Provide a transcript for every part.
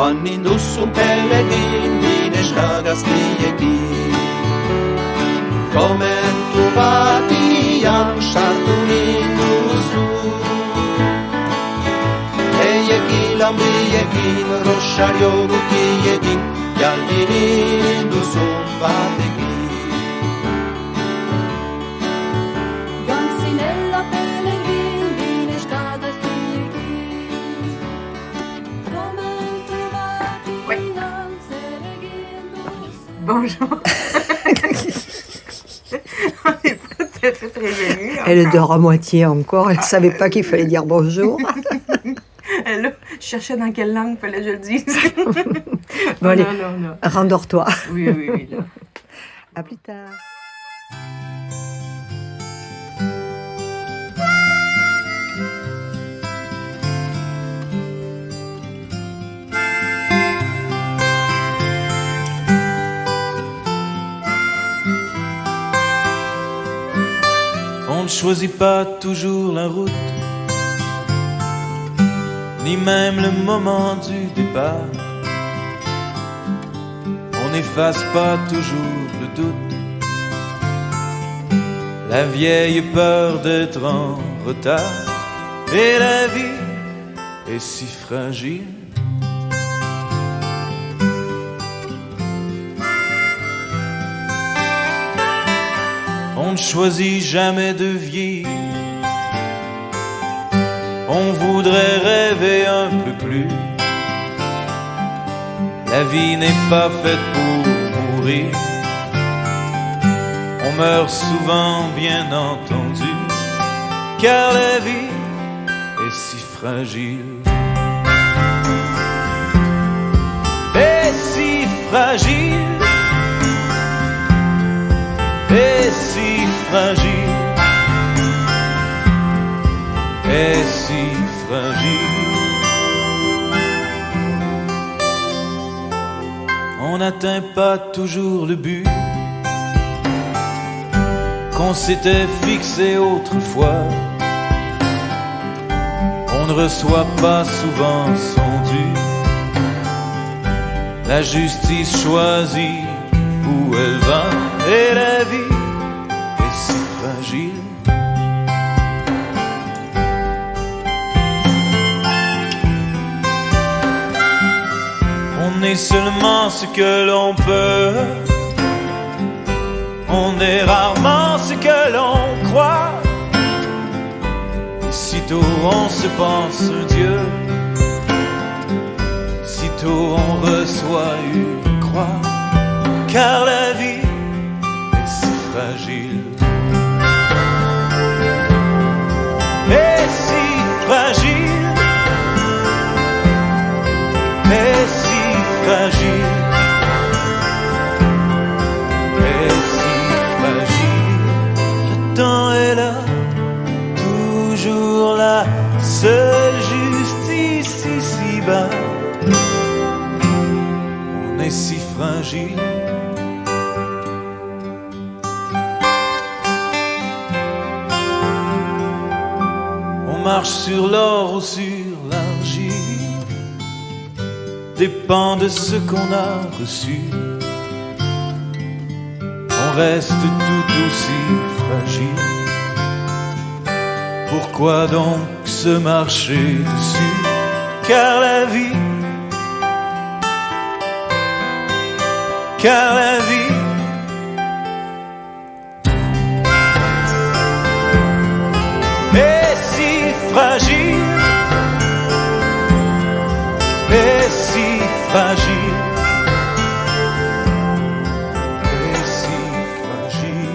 Quan indus un pellegrin vinesca Gastiekin. Come trovati am Chardonnay dusu. Eiekin, biekin, Rosario gutiekin, Jaldinin duzun batekin. Ganzinella pellegrin, vinesca Gastiekin. Come trovati am Chardonnay dusu. Bonjour. On n'est pas tout à fait réveillés. Elle dort à moitié encore, elle ne savait pas qu'il fallait dire bonjour. Là, je cherchais dans quelle langue fallait que je le dise. Bon, allez, non. rendors-toi. Oui, là. À plus tard. On ne choisit pas toujours la route, ni même le moment du départ. On n'efface pas toujours le doute, la vieille peur d'être en retard. Et la vie est si fragile. On ne choisit jamais de vieillir. On voudrait rêver un peu plus. La vie n'est pas faite pour mourir. On meurt souvent, bien entendu, car la vie est si fragile. Et si fragile. Et si fragile. Et si fragile. On n'atteint pas toujours le but qu'on s'était fixé autrefois. On ne reçoit pas souvent son dû. La justice choisit où elle va. Et la vie est si fragile. On est seulement ce que l'on peut. On est rarement ce que l'on croit. Et sitôt on se pense un Dieu, sitôt on reçoit une croix. Car la vie est si fragile. Et si fragile. Et si fragile. Et si fragile. Le temps est là, toujours là. Seule justice ici-bas. On est si fragile. On marche sur l'or ou sur l'argile, dépend de ce qu'on a reçu. On reste tout aussi fragile. Pourquoi donc se marcher dessus? Car la vie, car la vie est si fragile, est si fragile, est si fragile.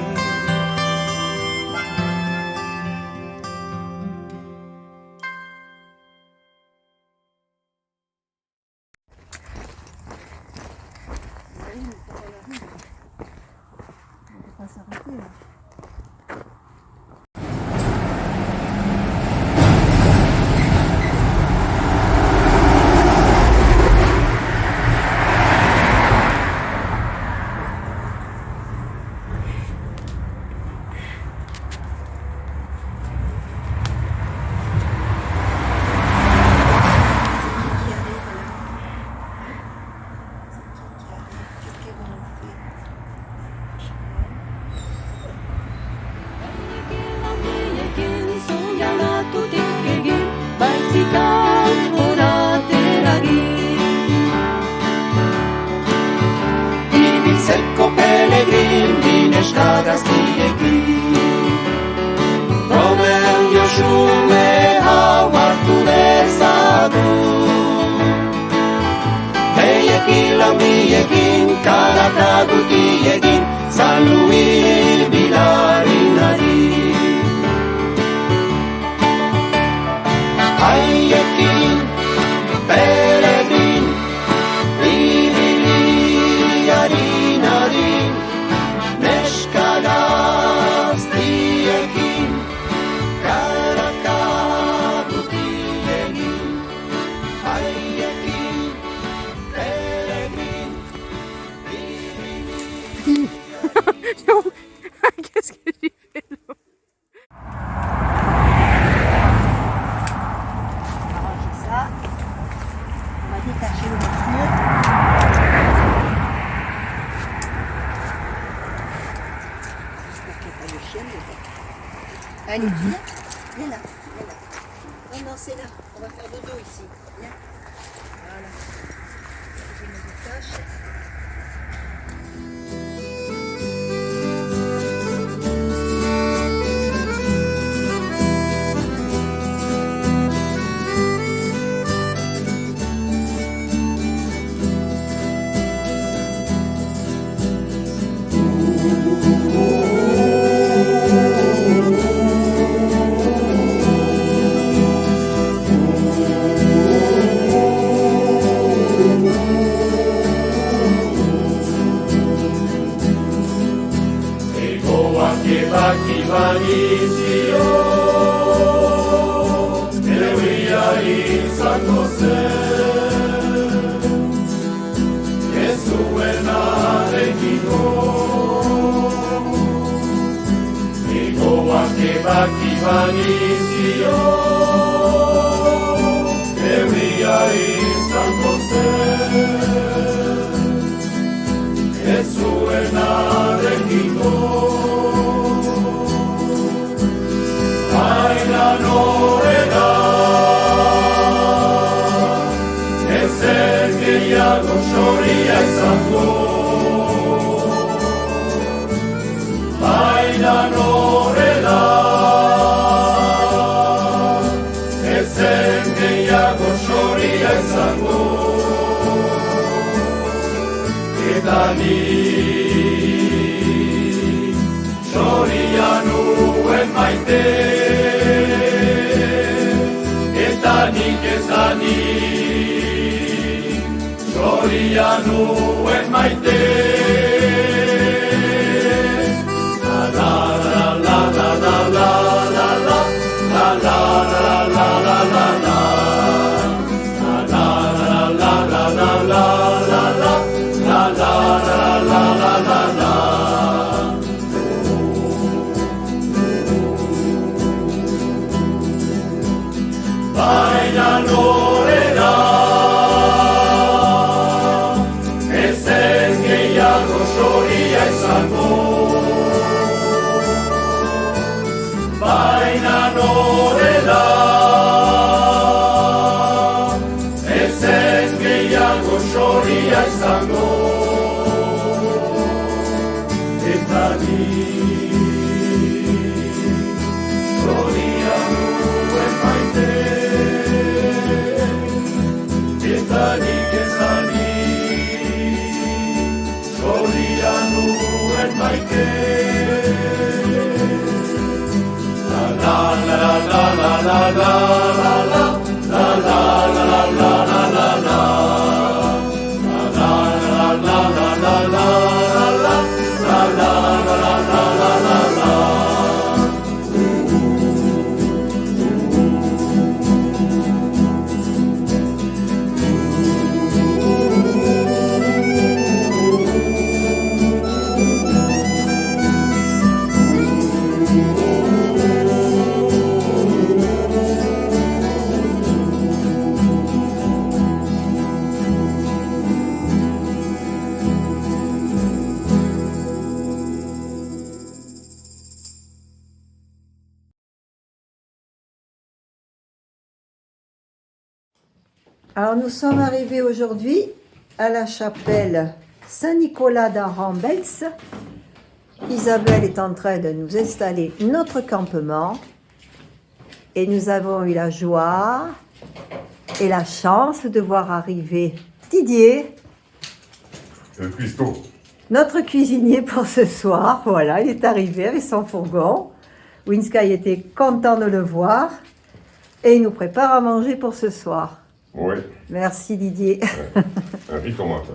Aiekin, peregrin. Qu'est-ce que j'ai fait là? Arranger ça. On va détacher le voiture. J'espère qu'il n'y a pas de chienne dedans. Allez, viens. Viens là. Viens là. Non, non, c'est là. On va faire dodo ici. Viens. Voilà. Je me détache. Alors nous sommes arrivés aujourd'hui à la chapelle Saint-Nicolas d'Arambels. Isabelle est en train de nous installer notre campement et nous avons eu la joie et la chance de voir arriver Didier, Le cuistot. notre cuisinier pour ce soir. Voilà, il est arrivé avec son fourgon. Winsky était content de le voir et il nous prépare à manger pour ce soir. Oui, Merci Didier. un riz tomate.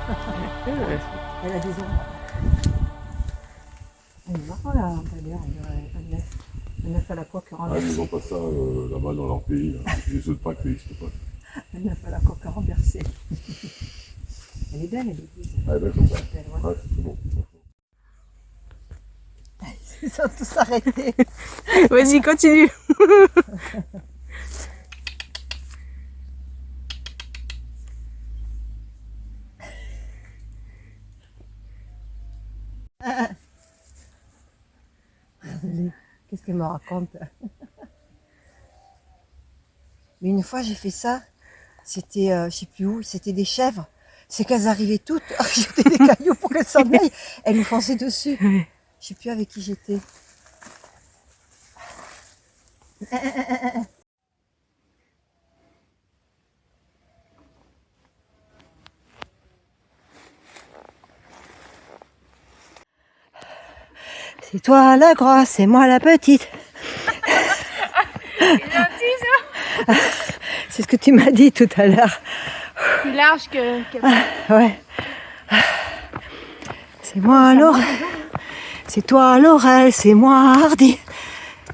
Elle a des ombres. Elle est marrant là, d'ailleurs, un œuf à la coque Ah, renversée. ils n'ont pas ça là-bas dans leur pays. Là. Les œufs de Pâques n'existent pas. Un œuf à la coque renversée. Elle est belle, l'église. Ah, ben, comme ça. Elle est belle, ouais. Ouais, c'est bon. Ils sont tous arrêtés. Vas-y, continue. Qu'est-ce qu'elle me raconte? Mais une fois j'ai fait ça, c'était je sais plus où, c'était des chèvres. C'est qu'elles arrivaient toutes, j'étais des cailloux pour qu'elles s'en aillent. Elles nous fonçaient dessus. Je sais plus avec qui j'étais. C'est toi la grosse, c'est moi la petite. C'est gentil, ça. C'est ce que tu m'as dit tout à l'heure. Plus large que... Ouais. C'est moi Laurel. C'est toi Laurel, c'est moi Hardy.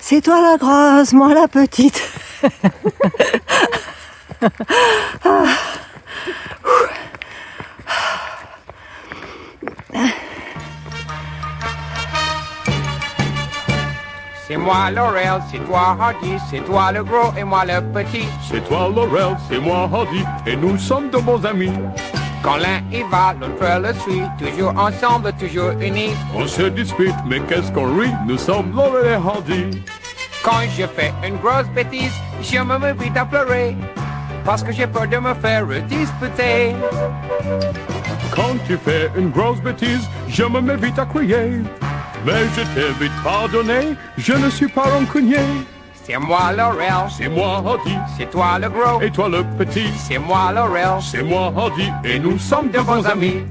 C'est toi la grosse, moi la petite. C'est moi Laurel, c'est toi Hardy, c'est toi le gros et moi le petit. C'est toi Laurel, c'est moi Hardy, et nous sommes de bons amis. Quand l'un y va, l'autre le suit, toujours ensemble, toujours unis. On se dispute, mais qu'est-ce qu'on rit, nous sommes Laurel et Hardy. Quand je fais une grosse bêtise, je me mets vite à pleurer, parce que j'ai peur de me faire disputer. Quand tu fais une grosse bêtise, je me mets vite à crier. Mais je t'ai vite pardonné, je ne suis pas rancunier. C'est moi Laurel, C'est moi Hardy, c'est toi le gros, et toi le petit. c'est moi Laurel, C'est moi Hardy, et nous sommes de bons amis.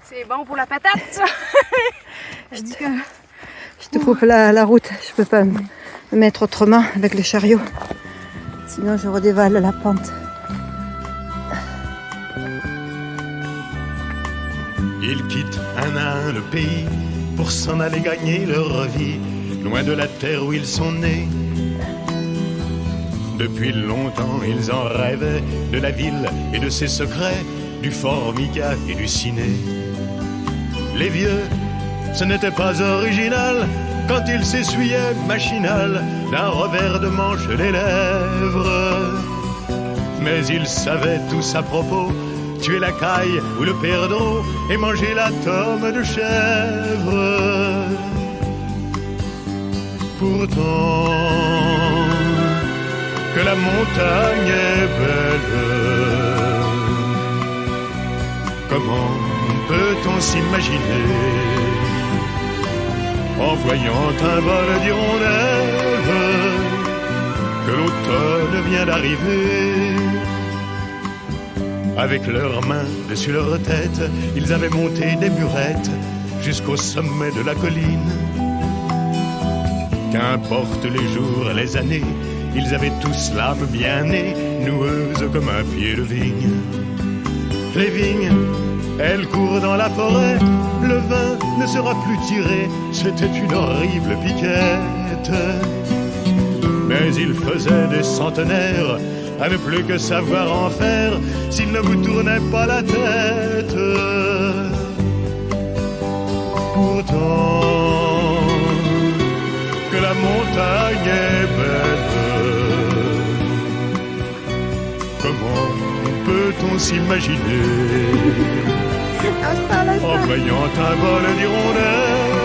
C'est bon pour la patate, ça. Je dis que... Je te coupe la route, je peux pas me mettre autrement avec le chariot. Sinon je redévale la pente. Ils quittent un à un le pays pour s'en aller gagner leur vie, loin de la terre où ils sont nés. Depuis longtemps, ils en rêvaient de la ville et de ses secrets, du Formica et du ciné. Les vieux, ce n'était pas original quand ils s'essuyaient machinal d'un revers de manche les lèvres. Mais ils savaient tous à propos tuer la caille ou le perdreau et manger la tome de chèvre. Pourtant, que la montagne est belle, comment peut-on s'imaginer en voyant un vol d'hirondelles que l'automne vient d'arriver? Avec leurs mains dessus leur tête, ils avaient monté des burettes jusqu'au sommet de la colline. Qu'importe les jours, les années, ils avaient tous l'âme bien née, noueuse comme un pied de vigne. Les vignes, elles courent dans la forêt, le vin ne sera plus tiré, c'était une horrible piquette. Mais il faisait des centenaires à ne plus que savoir en faire s'il ne vous tournait pas la tête. Pourtant, que la montagne est belle, comment peut-on s'imaginer en voyant un vol d'hirondelles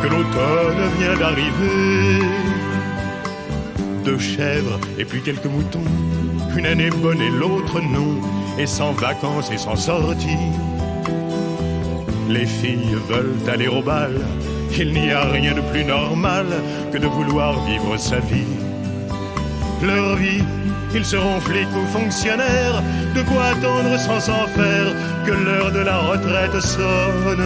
que l'automne vient d'arriver? Deux chèvres et puis quelques moutons, une année bonne et l'autre non, et sans vacances et sans sortie. Les filles veulent aller au bal, il n'y a rien de plus normal que de vouloir vivre sa vie. Leur vie, ils seront flics ou fonctionnaires, de quoi attendre sans s'en faire que l'heure de la retraite sonne.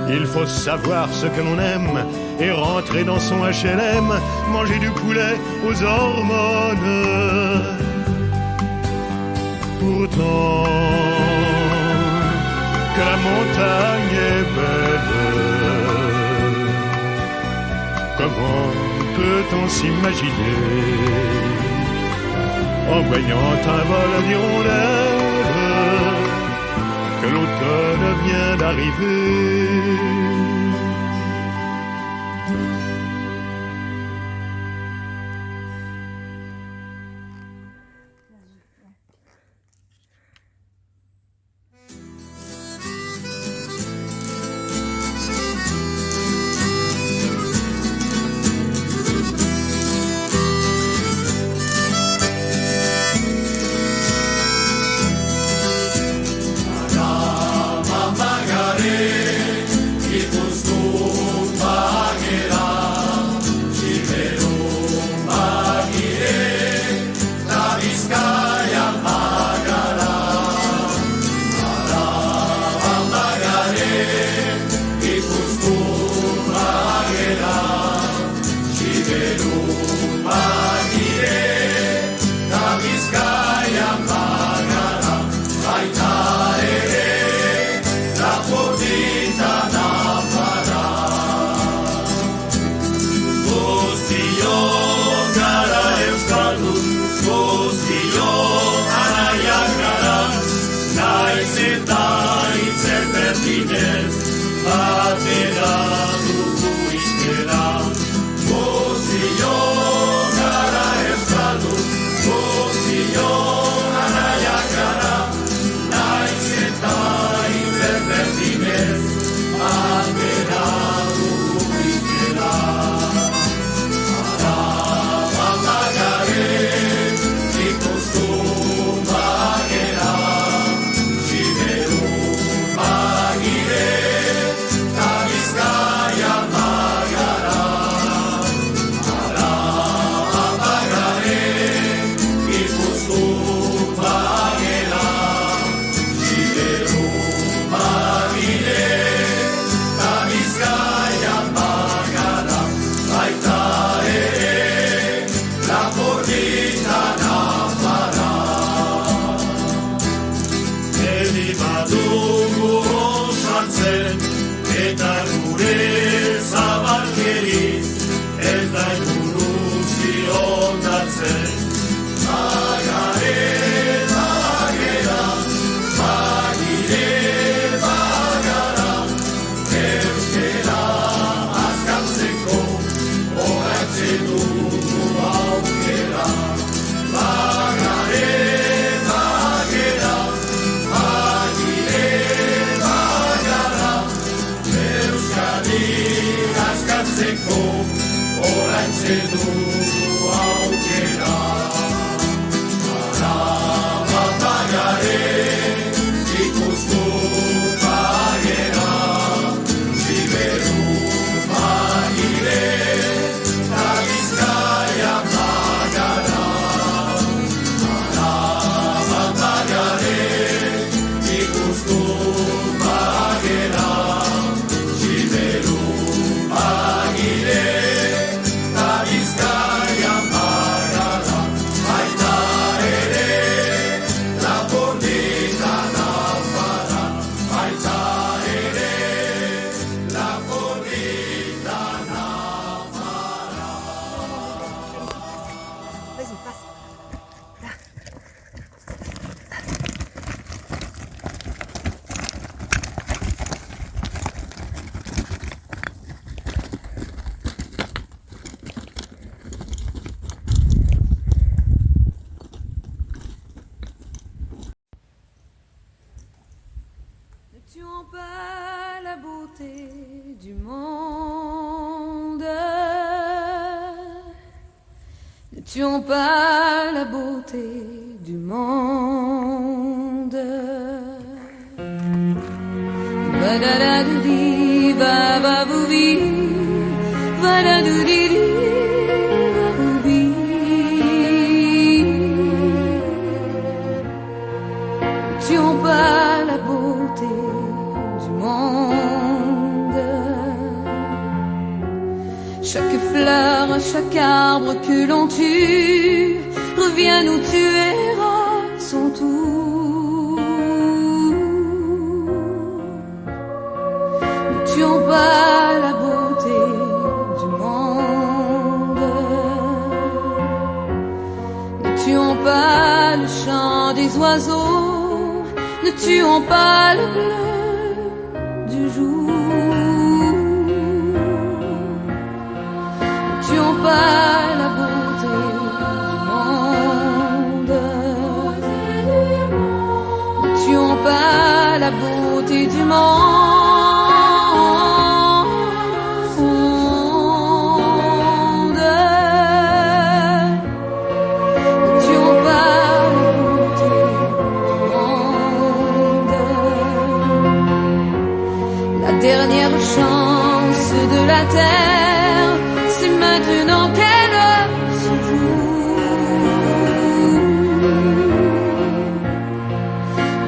Il faut savoir ce que l'on aime et rentrer dans son HLM, manger du poulet aux hormones. Pourtant, que la montagne est belle, comment peut-on s'imaginer en voyant un vol d'hirondelles que l'automne vient d'arriver? tuons pas la beauté du monde. Ne tuons pas la beauté du monde. Ba-da-da-doo-dee, ba-ba-boo-bee, ba-da-doo-dee-dee. tuons pas la beauté du monde. Chaque fleur, chaque arbre que l'on tue revient nous tuer à son tour. Ne tuons pas la beauté du monde. Ne tuons pas le chant des oiseaux. Ne tuons pas le bleu du jour. Ne tuons pas la beauté du monde. Ne tuons pas la beauté du monde. Dernière chance de la terre, c'est maintenant qu'elle se joue.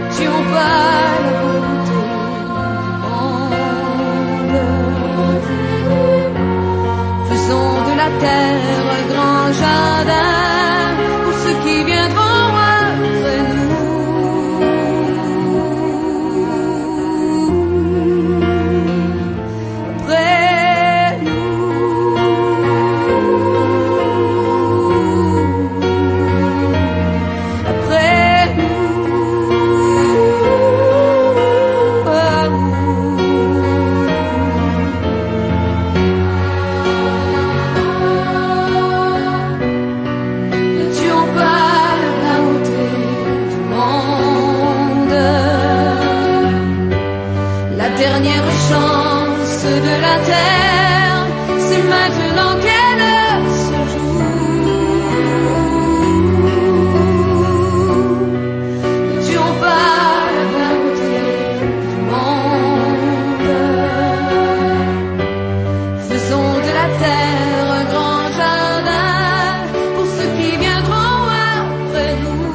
Ne tuons pas la beauté du monde. Faisons de la terre un grand jardin pour ceux qui viendront après nous. Dernière chance de la terre, c'est maintenant qu'elle se joue. Ne tuons pas la beauté du monde. Faisons de la terre un grand jardin pour ceux qui viendront après nous.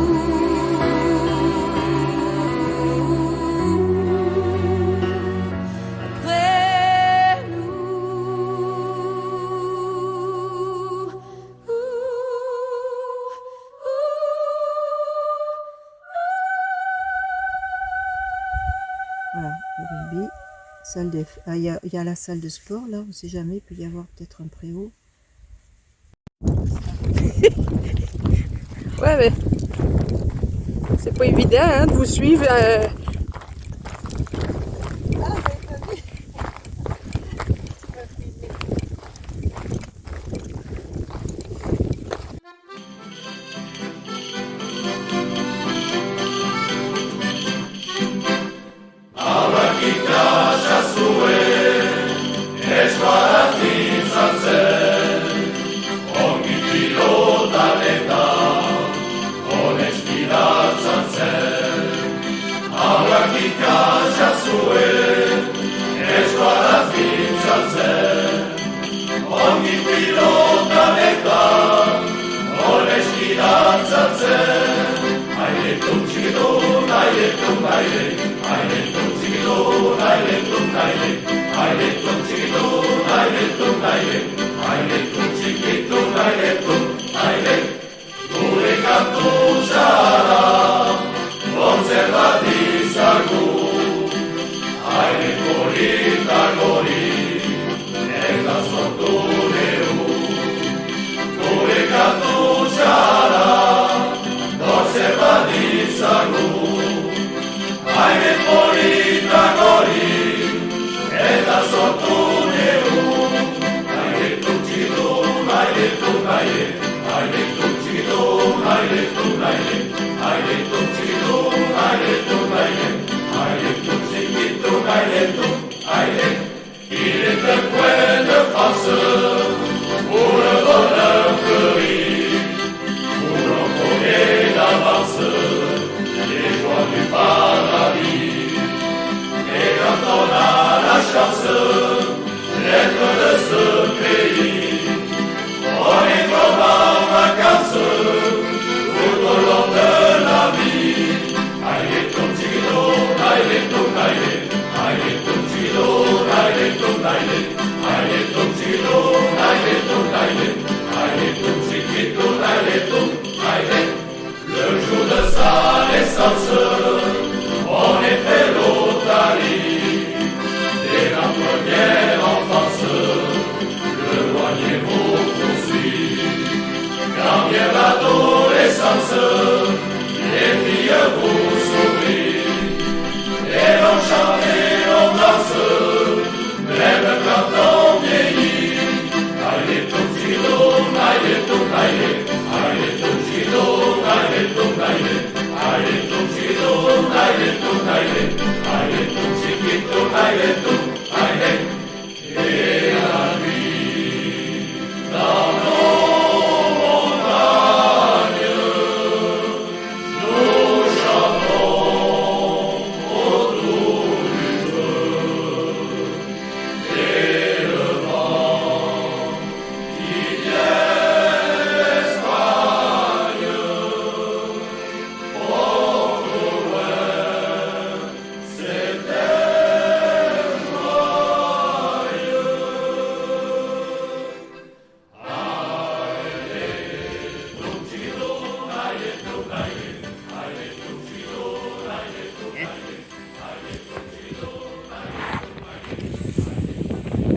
Voilà, le rugby. Il y a la salle de sport, là, on ne sait jamais, il peut y avoir peut-être un préau. Ouais, mais c'est pas évident hein, de vous suivre. Tout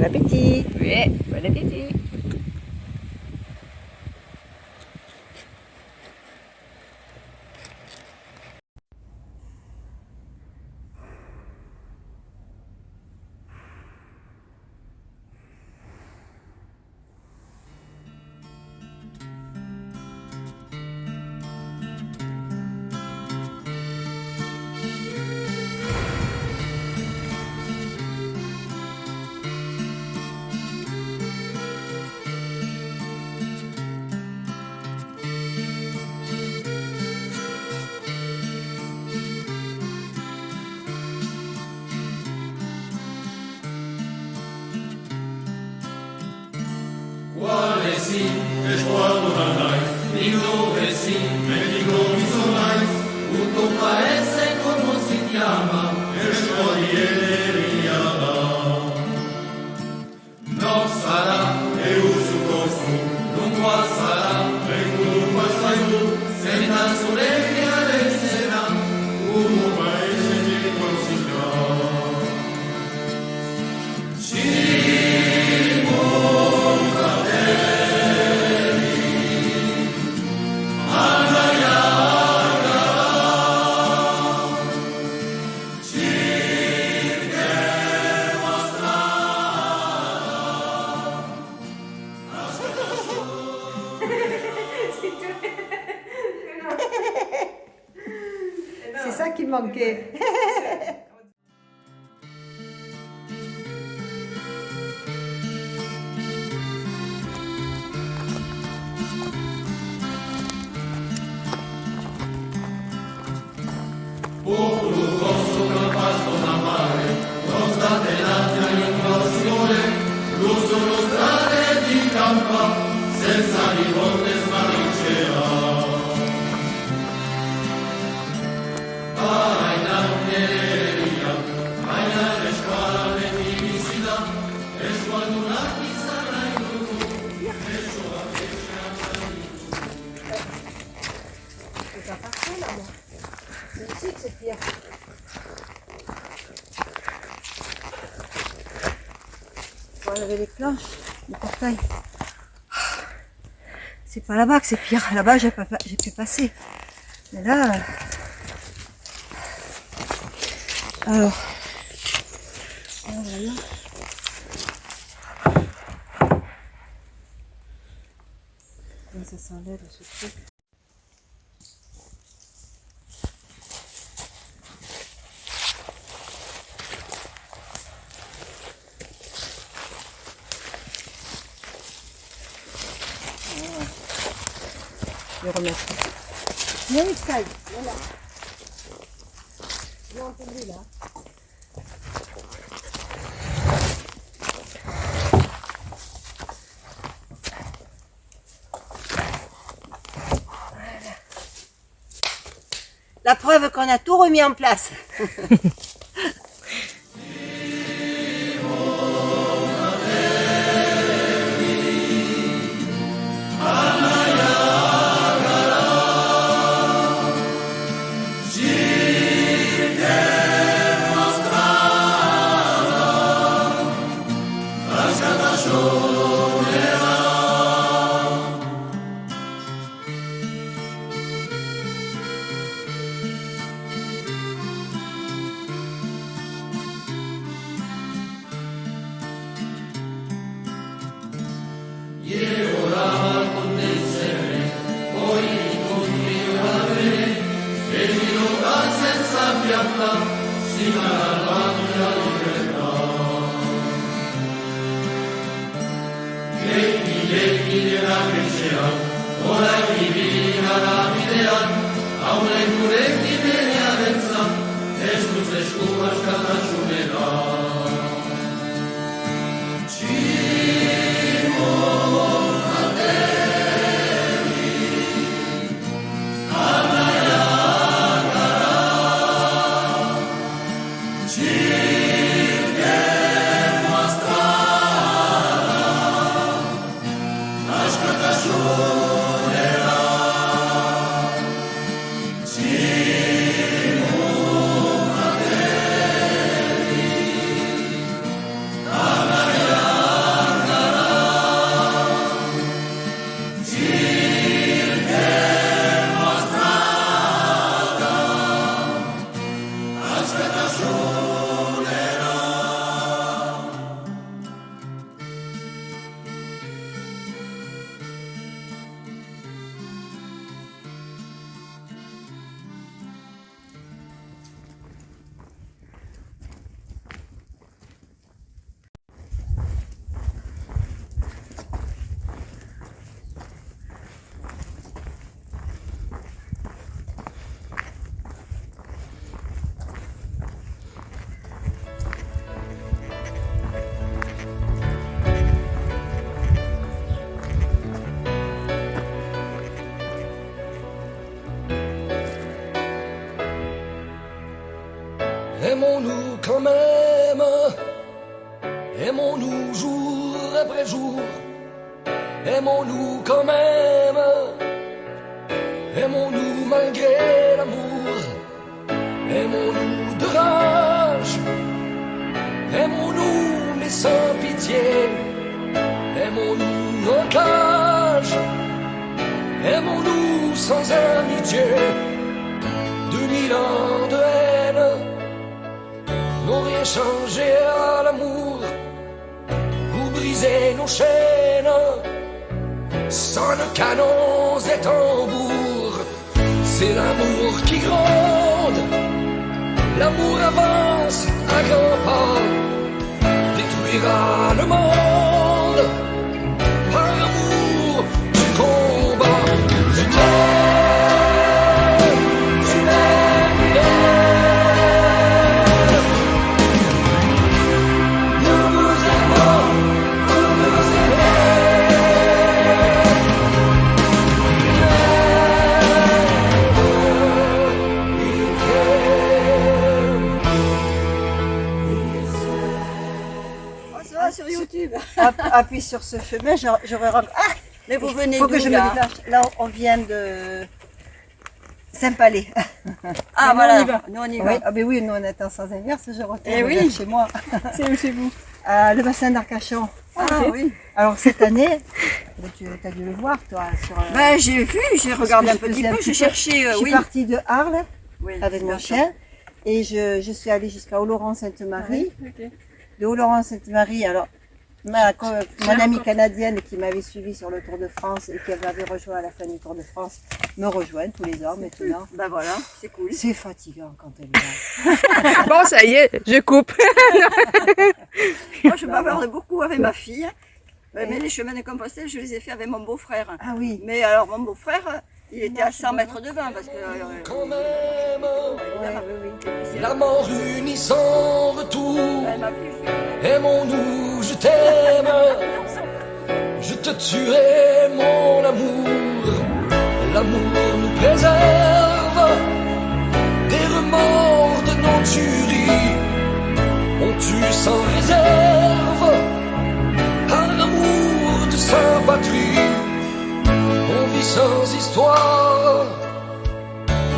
appétit. Oui, bon appétit. C'est ça qui manquait. Faut enlever les planches, le portail. C'est pas là-bas que c'est pire. Là-bas, j'ai pu passer. Mais là... Alors... Voilà. Comment ça s'enlève ce truc? Je vais remettre. Il y a une taille, voilà. J'ai entendu là. Voilà. La preuve qu'on a tout remis en place. Aimons-nous quand même, aimons-nous jour après jour, aimons-nous quand même, aimons-nous malgré l'amour, aimons-nous de rage, aimons-nous mais sans pitié, aimons-nous en cage, aimons-nous sans amitié. 2000 ans de haine n'ont rien changé à l'amour. Pour briser nos chaînes, sonnent canons et tambours. C'est l'amour qui gronde, l'amour avance à grands pas, détruira le monde par l'amour du combat. Je t'aime, tu m'aimes, nous nous aimons, vous nous sur YouTube. Appuie sur ce chemin, j'aurais rencontré. Ah, Mais vous venez faut que d'où, je me là? déplace. Là, on vient de Saint-Palais. Ah Mais voilà, nous, on y va. nous on y va. Oui, ah, ben oui, nous on est en Sans-Inverse, je retourne Eh oui. vers chez moi. C'est où chez vous? Le bassin d'Arcachon. Ah oui. Alors cette année, tu as dû le voir toi sur. Ben j'ai vu, j'ai regardé un parce que je petit faisais peu, j'ai cherché, Je suis oui. partie de Arles Oui, avec mon bien sûr. chien et je suis allée jusqu'à Oloron-Sainte-Marie. Ok. De Oloron-Sainte-Marie, alors mon amie canadienne qui m'avait suivi sur le Tour de France et qui m'avait rejoint à la fin du Tour de France me rejoint tous les ans maintenant. Ben voilà, c'est cool. C'est fatigant quand elle est là. Bon, ça y est, je coupe. Moi je bavarde beaucoup avec ma fille, mais les chemins de Compostelle je les ai fait avec mon beau-frère. Ah oui. Mais alors mon beau-frère, il était à 100 mètres devant parce que... quand même, Ah, oui, oui. la mort unie sans retour. Ben, ma fille, je fais- Aimons-nous, je t'aime, je te tuerai mon amour. L'amour nous préserve des remords de nos tueries. On tue sans réserve un amour de sa patrie. On vit sans histoire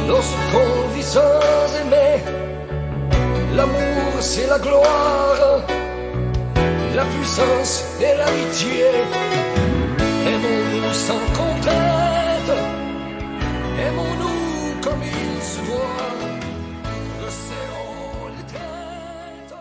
lorsqu'on vit sans aimer. L'amour c'est la gloire, la puissance et l'amitié. Aimons-nous sans contrainte, aimons-nous comme il se doit, resserrons les têtes.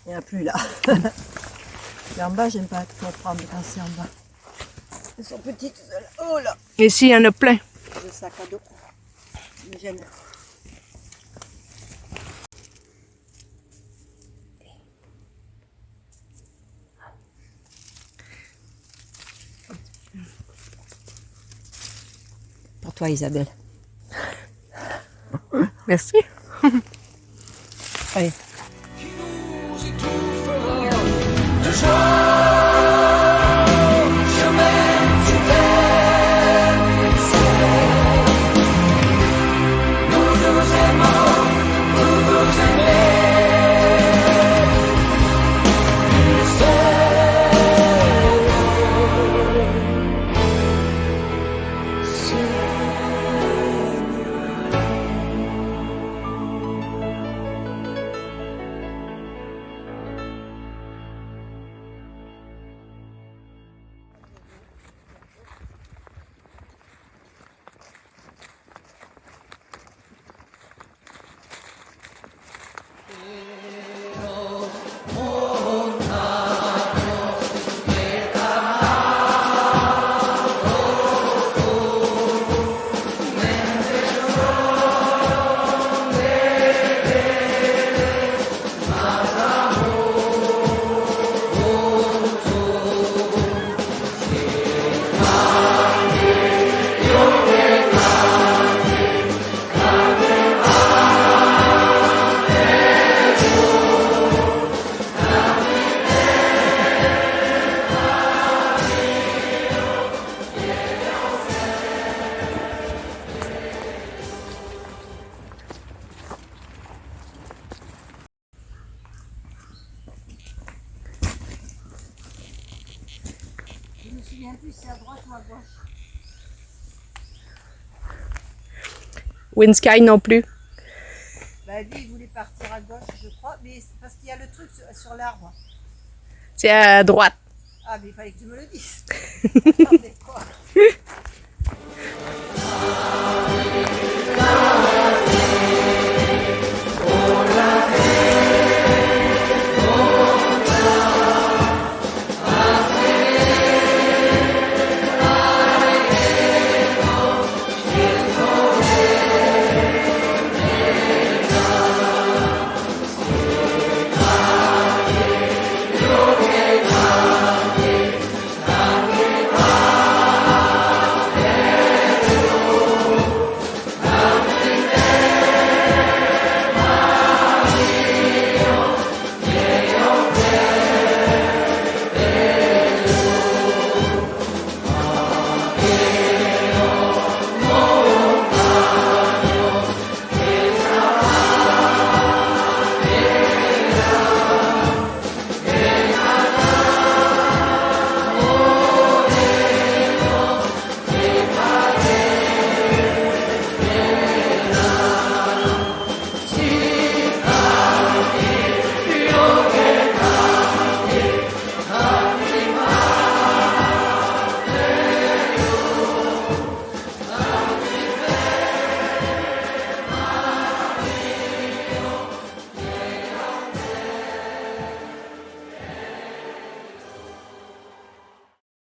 Il n'y en a plus là. Et en bas, j'aime pas trop prendre quand c'est en bas. Elles sont petites, celles-là. Oh là, Ici, il y en a plein. le sac à dos. Me gêne. Pour toi, Isabelle. Merci. Allez. Qui nous étouffera de joie. Jamais tu t'aimes, nous nous aimons, nous nous plus c'est à droite ou à gauche. Windsky non plus. Bah lui, il voulait partir à gauche, je crois, mais c'est parce qu'il y a le truc sur l'arbre. C'est à droite. Ah, mais il fallait que tu me le dises. Attendez, quoi.